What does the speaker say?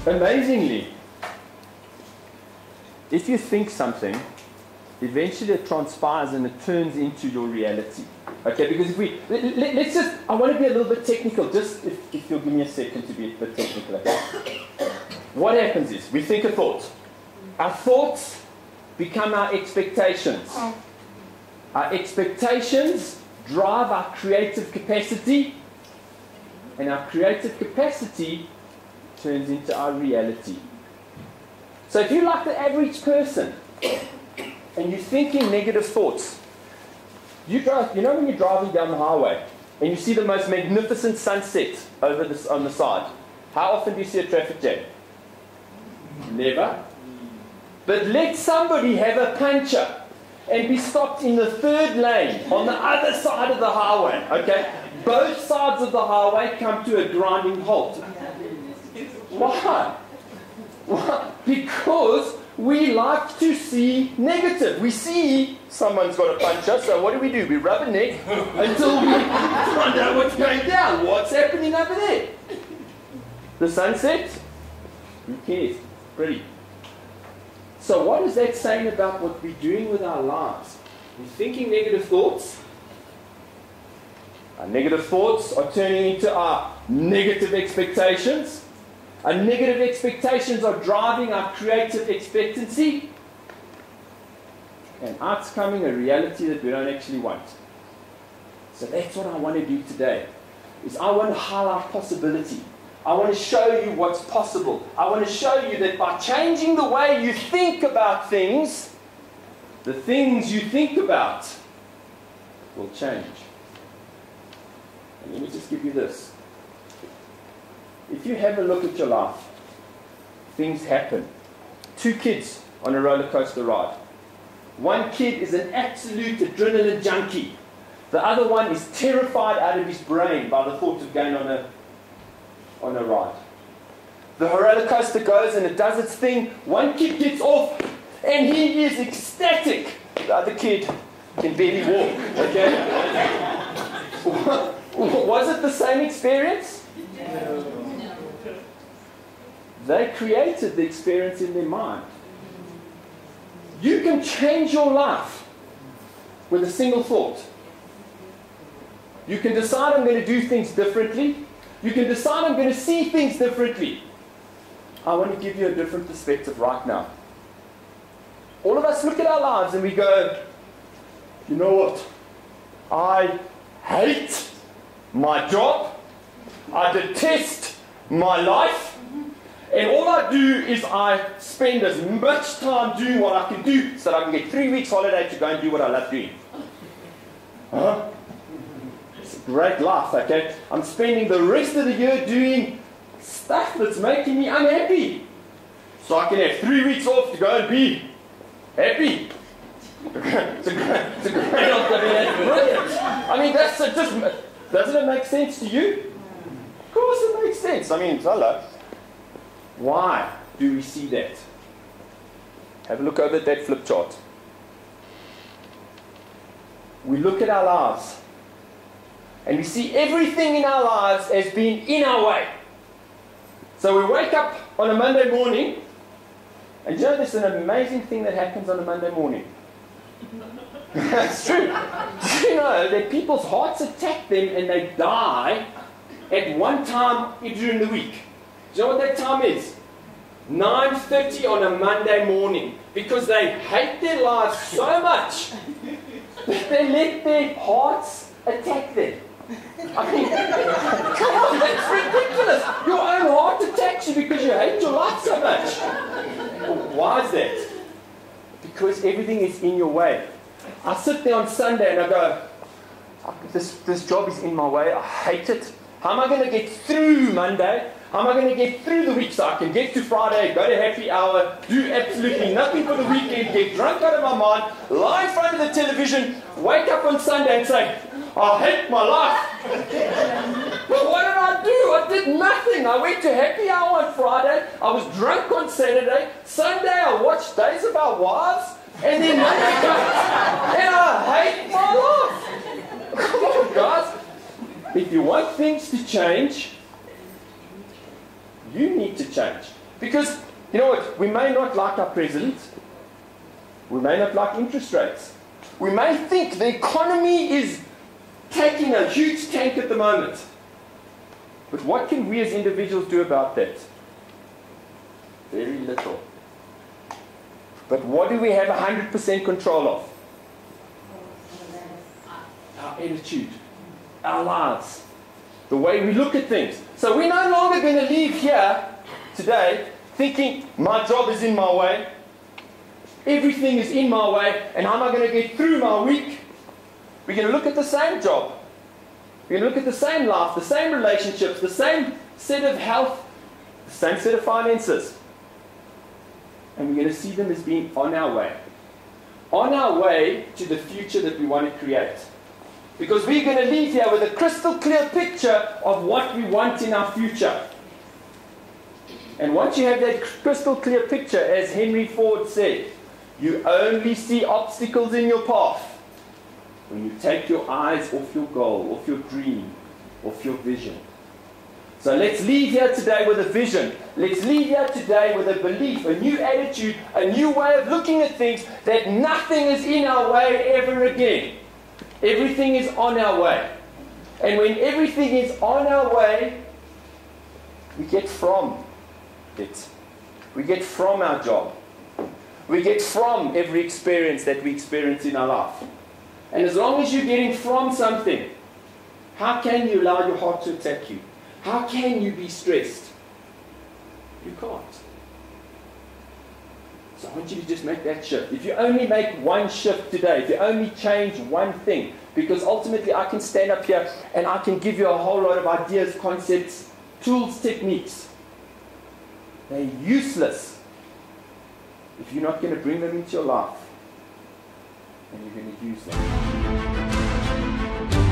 amazingly, if you think something, eventually it transpires and it turns into your reality. Okay, because if we, let's just, I want to be a little bit technical, just if you'll give me a second to be a bit technical, okay? What happens is, we think a thought. Our thoughts become our expectations. Our expectations drive our creative capacity, and our creative capacity turns into our reality. So if you're like the average person, and you're thinking negative thoughts, you know when you're driving down the highway, and you see the most magnificent sunset over this on the side, how often do you see a traffic jam? Never. But let somebody have a puncture and be stopped in the third lane on the other side of the highway, okay? Both sides of the highway come to a grinding halt. Why? Why? Because we like to see negative. We see someone's got a puncture, so what do? We rub a neck until we find out what's going down. What's happening over there? The sunset? Who cares? Pretty. So what is that saying about what we're doing with our lives? We're thinking negative thoughts. Our negative thoughts are turning into our negative expectations. Our negative expectations are driving our creative expectancy. And out's coming a reality that we don't actually want. So that's what I want to do today. Is I want to highlight possibility. I want to show you what's possible. I want to show you that by changing the way you think about things, the things you think about will change. And let me just give you this. If you have a look at your life, things happen. 2 kids on a roller coaster ride. One kid is an absolute adrenaline junkie. The other one is terrified out of his brain by the thought of going on a ride. The roller coaster goes and it does its thing. One kid gets off and he is ecstatic. The other kid can barely walk. Okay? Was it the same experience? No. They created the experience in their mind. You can change your life with a single thought. You can decide I'm going to do things differently. You can decide I'm going to see things differently. I want to give you a different perspective right now. All of us look at our lives and we go, you know what? I hate my job. I detest my life. And all I do is I spend as much time doing what I can do so that I can get 3 weeks holiday to go and do what I love doing. Huh? It's a great life, okay? I'm spending the rest of the year doing stuff that's making me unhappy. So I can have 3 weeks off to go and be happy. It's a great option. Brilliant. I mean, that's just, doesn't it make sense to you? Of course it makes sense. I mean, hello. Why do we see that? Have a look over at that flip chart. We look at our lives and we see everything in our lives as being in our way. So we wake up on a Monday morning, and you know there's an amazing thing that happens on a Monday morning. It's true. Do you know that people's hearts attack them and they die at one time during the week? Do you know what that time is? 9:30 on a Monday morning. Because they hate their lives so much that they let their hearts attack them. I mean, come on, that's ridiculous. Your own heart attacks you because you hate your life so much. Why is that? Because everything is in your way. I sit there on Sunday and I go, this job is in my way. I hate it. How am I going to get through Monday? How am I going to get through the week so I can get to Friday, go to happy hour, do absolutely nothing for the weekend, get drunk out of my mind, lie in front of the television, wake up on Sunday and say, I hate my life. Well, what did I do? I did nothing. I went to happy hour on Friday. I was drunk on Saturday. Sunday I watched Days of Our Wives. And then Monday comes and I hate my life. Come on, guys. If you want things to change, you need to change. Because, you know what, we may not like our president. We may not like interest rates. We may think the economy is taking a huge tank at the moment. But what can we as individuals do about that? Very little. But what do we have 100% control of? Our attitude, our lives, the way we look at things. So we're no longer going to leave here today thinking my job is in my way, everything is in my way, and how am I going to get through my week? We're going to look at the same job. We're going to look at the same life, the same relationships, the same set of health, the same set of finances. And we're going to see them as being on our way. On our way to the future that we want to create. Because we're going to leave here with a crystal clear picture of what we want in our future. And once you have that crystal clear picture, as Henry Ford said, you only see obstacles in your path when you take your eyes off your goal, off your dream, off your vision. So let's leave here today with a vision. Let's leave here today with a belief, a new attitude, a new way of looking at things, that nothing is in our way ever again. Everything is on our way. And when everything is on our way, we get from it. We get from our job. We get from every experience that we experience in our life. And as long as you're getting from something, how can you allow your heart to attack you? How can you be stressed? You can't. So I want you to just make that shift. If you only make one shift today, if you only change one thing, because ultimately I can stand up here and I can give you a whole lot of ideas, concepts, tools, techniques. They're useless if you're not going to bring them into your life and you're going to use them.